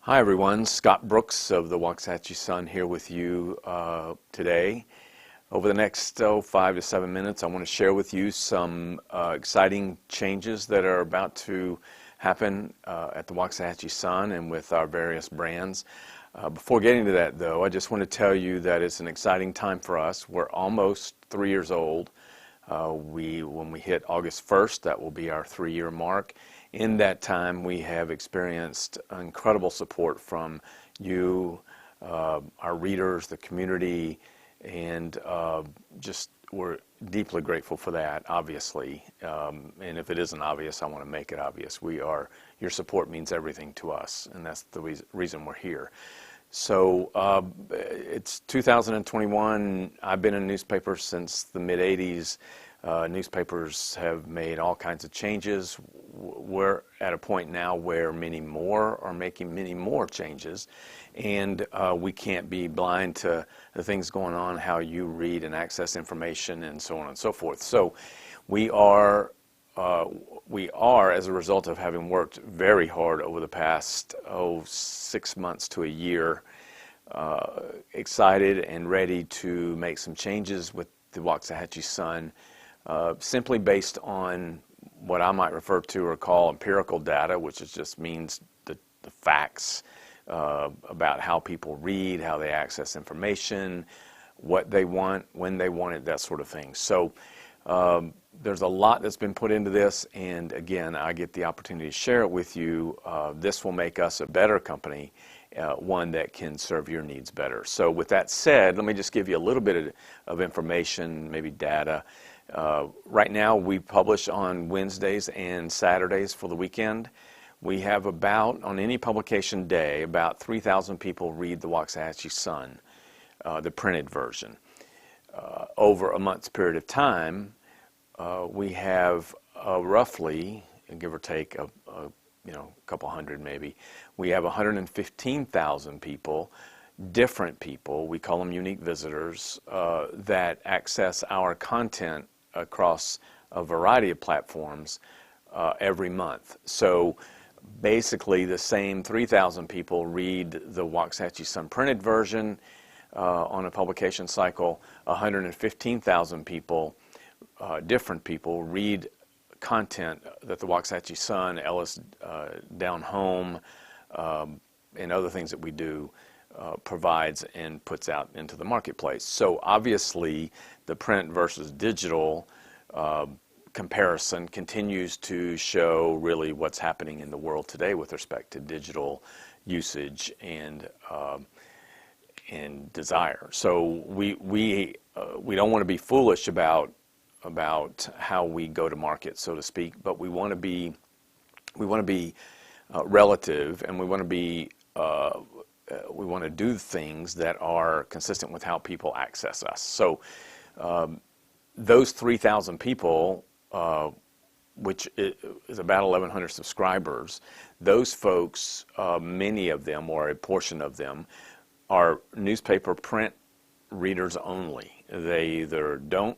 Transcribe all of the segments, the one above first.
Hi everyone, Scott Brooks of the Waxahachie Sun here with you today. Over the next 5 to 7 minutes, I want to share with you some exciting changes that are about to happen at the Waxahachie Sun and with our various brands. Before getting to that though, I just want to tell you that it's an exciting time for us. We're almost 3 years old. When we hit August 1st, that will be our 3-year mark. In that time, we have experienced incredible support from you, our readers, the community, and just we're deeply grateful for that, obviously. And if it isn't obvious, I want to make it obvious. Your support means everything to us, and that's the reason we're here. So it's 2021. I've been in newspapers since the mid-'80s. Newspapers have made all kinds of changes. We're at a point now where many more are making many more changes, and we can't be blind to the things going on, how you read and access information, and so on and so forth. So we are, as a result of having worked very hard over the past 6 months to a year, excited and ready to make some changes with the Waxahachie Sun, simply based on what I might refer to or call empirical data, which just means the facts about how people read, how they access information, what they want, when they want it, that sort of thing. So there's a lot that's been put into this, and again, I get the opportunity to share it with you. This will make us a better company, one that can serve your needs better. So with that said, let me just give you a little bit of information, maybe data. Right now we publish on Wednesdays and Saturdays for the weekend. We have on any publication day, about 3,000 people read the Waxahachie Sun, the printed version. Over a month's period of time, we have roughly, give or take a couple hundred maybe, we have 115,000 people, different people, we call them unique visitors, that access our content across a variety of platforms every month. So basically the same 3,000 people read the Waxahachie Sun printed version on a publication cycle. 115,000 people, different people, read content that the Waxahachie Sun, Ellis Down Home, and other things that we do provides and puts out into the marketplace. So obviously the print versus digital comparison continues to show really what's happening in the world today with respect to digital usage and desire. So we don't want to be foolish about how we go to market, so to speak, but we want to be relative, and we want to do things that are consistent with how people access us. So those 3,000 people, which is about 1,100 subscribers, those folks, many of them, or a portion of them, are newspaper print readers only. They either don't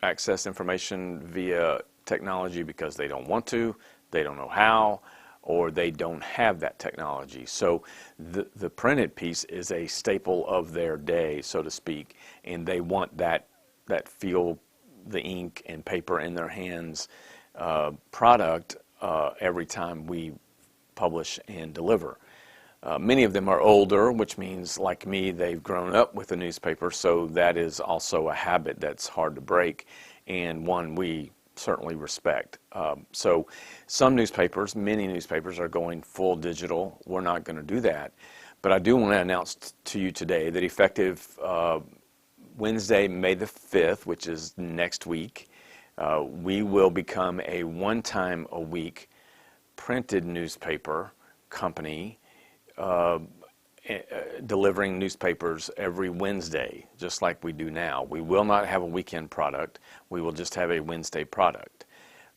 access information via technology because they don't want to, they don't know how, or they don't have that technology. So the printed piece is a staple of their day, so to speak, and they want that feel the ink and paper in their hands product every time we publish and deliver. Many of them are older, which means, like me, they've grown up with the newspaper, so that is also a habit that's hard to break, and one we certainly respect. So some newspapers, many newspapers, are going full digital. We're not going to do that. But I do want to announce to you today that effective Wednesday, May the 5th, which is next week, we will become a one-time-a-week printed newspaper company, delivering newspapers every Wednesday, just like we do now. We will not have a weekend product. We will just have a Wednesday product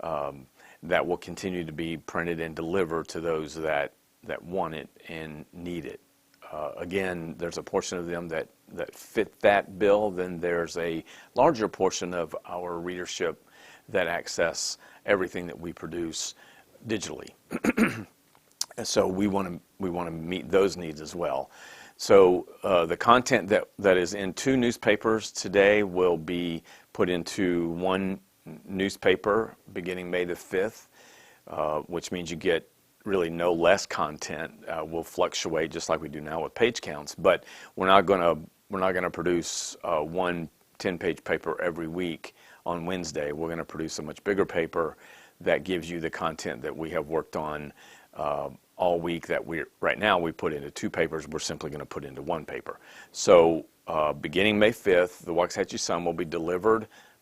that will continue to be printed and delivered to those that want it and need it. Again, there's a portion of them that fit that bill. Then there's a larger portion of our readership that access everything that we produce digitally. And so we want to meet those needs as well. So the content that is in 2 newspapers today will be put into 1 newspaper beginning May the 5th, which means you get really no less content. Will fluctuate just like we do now with page counts, but we're not going to produce 1 10-page paper every week on Wednesday. We're going to produce a much bigger paper that gives you the content that we have worked on all week, that right now we put into 2 papers. We're simply going to put into 1 paper. So beginning May 5th, the Waxahachie Sun will be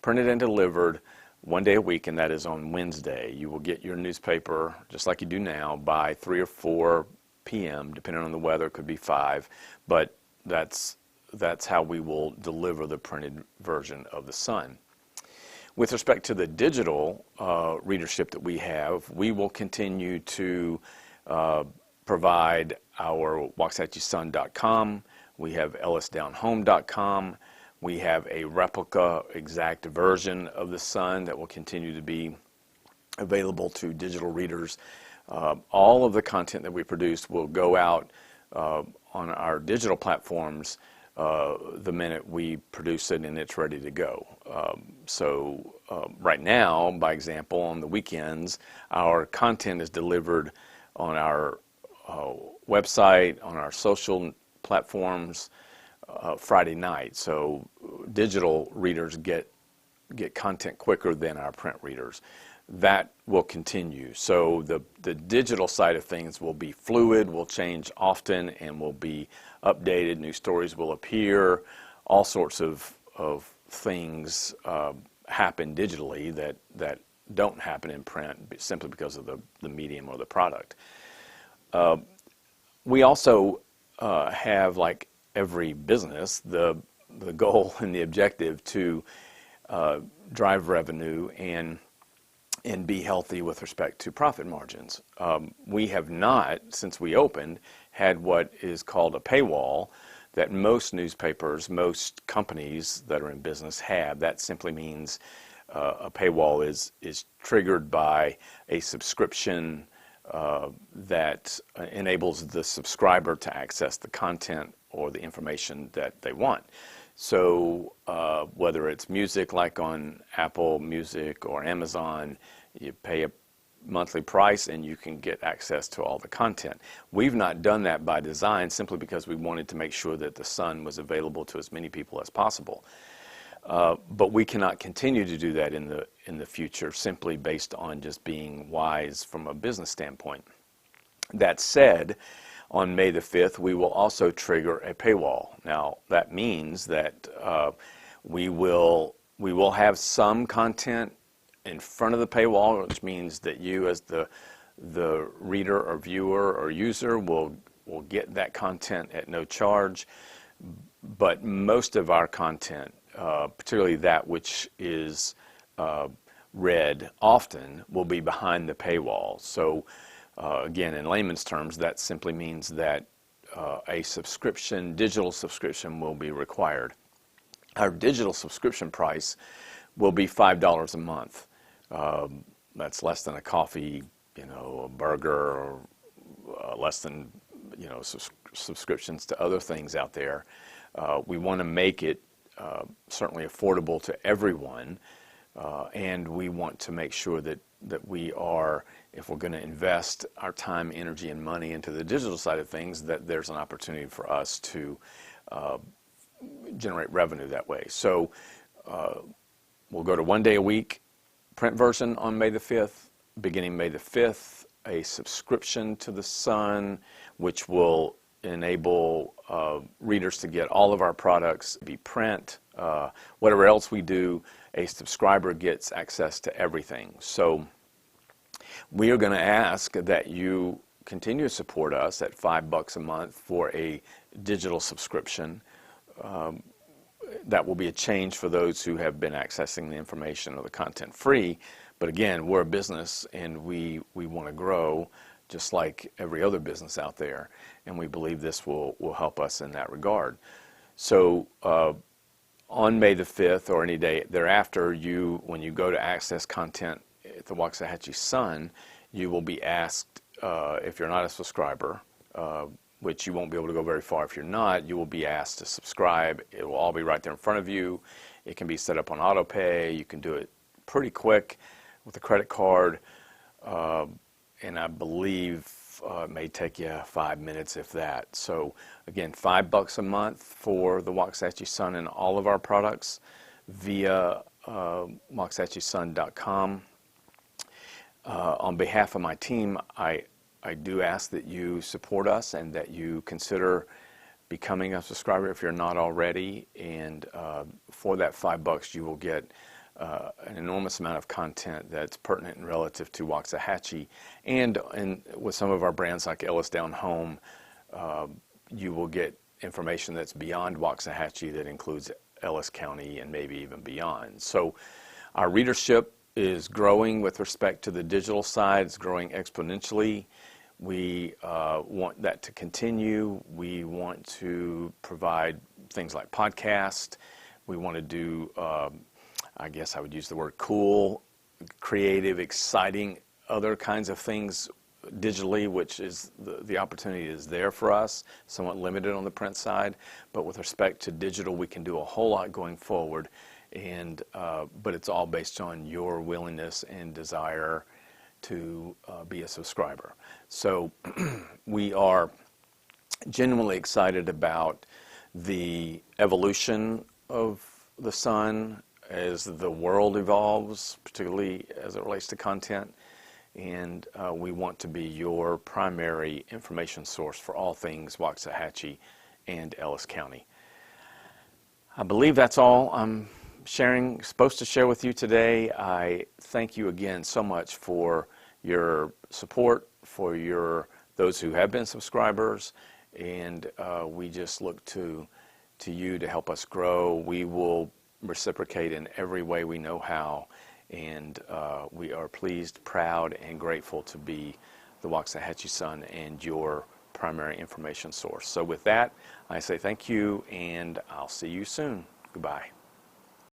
printed and delivered 1 day a week, and that is on Wednesday. You will get your newspaper just like you do now by 3 or 4 p.m. depending on the weather. It could be 5, but that's how we will deliver the printed version of the Sun. With respect to the digital readership that we have, we will continue to provide our WaxahachieSun.com. We have EllisDownHome.com. We have a replica exact version of the Sun that will continue to be available to digital readers. All of the content that we produce will go out on our digital platforms the minute we produce it and it's ready to go. So right now, by example, on the weekends, our content is delivered on our website, on our social platforms, Friday night. So digital readers get content quicker than our print readers. That will continue. So the digital side of things will be fluid, will change often, and will be updated. New stories will appear. All sorts of things happen digitally that don't happen in print simply because of the medium or the product. We also have, like every business, the goal and the objective to drive revenue and be healthy with respect to profit margins. We have not, since we opened, had what is called a paywall that most newspapers, most companies that are in business have. That simply means a paywall is triggered by a subscription that enables the subscriber to access the content or the information that they want. So whether it's music like on Apple Music or Amazon, you pay a monthly price and you can get access to all the content. We've not done that by design simply because we wanted to make sure that the Sun was available to as many people as possible. But we cannot continue to do that in the future simply based on just being wise from a business standpoint. That said, on May the 5th, we will also trigger a paywall. Now, that means that we will have some content in front of the paywall, which means that you as the reader or viewer or user will get that content at no charge. But most of our content, particularly that which is read often, will be behind the paywall. So again, in layman's terms, that simply means that a subscription, digital subscription, will be required. Our digital subscription price will be $5 a month. That's less than a coffee, a burger, or less than subscriptions to other things out there. We want to make it certainly affordable to everyone, and we want to make sure that we are, if we're going to invest our time, energy, and money into the digital side of things, that there's an opportunity for us to generate revenue that way. So we'll go to 1 day a week print version on May the 5th. Beginning May the 5th, a subscription to the Sun, which will enable readers to get all of our products, be print, whatever else we do, a subscriber gets access to everything. So we are going to ask that you continue to support us at $5 a month for a digital subscription. That will be a change for those who have been accessing the information or the content free. But again, we're a business and we want to grow just like every other business out there, and we believe this will help us in that regard. So on May the 5th or any day thereafter, when you go to access content at the Waxahachie Sun, you will be asked if you're not a subscriber, which you won't be able to go very far if you're not, you will be asked to subscribe. It will all be right there in front of you. It can be set up on auto pay. You can do it pretty quick with a credit card, and I believe it may take you 5 minutes, if that. So again, $5 a month for the Waxahachie Sun and all of our products via waxahachiesun.com. On behalf of my team, I do ask that you support us and that you consider becoming a subscriber if you're not already. And for that $5, you will get an enormous amount of content that's pertinent and relative to Waxahachie. And with some of our brands like Ellis Down Home, you will get information that's beyond Waxahachie that includes Ellis County and maybe even beyond. So our readership is growing with respect to the digital side. It's growing exponentially. We want that to continue. We want to provide things like podcast. We want to do, I guess I would use the word cool, creative, exciting, other kinds of things digitally, which is the opportunity is there for us, somewhat limited on the print side. But with respect to digital, we can do a whole lot going forward. And but it's all based on your willingness and desire to be a subscriber. So we are genuinely excited about the evolution of the Sun as the world evolves, particularly as it relates to content. And we want to be your primary information source for all things Waxahachie and Ellis County. I believe that's all I'm supposed to share with you today. I thank you again so much for your support, for those who have been subscribers, and we just look to you to help us grow. We will reciprocate in every way we know how, and we are pleased, proud, and grateful to be the Waxahachie Sun and your primary information source. So with that, I say thank you, and I'll see you soon. Goodbye.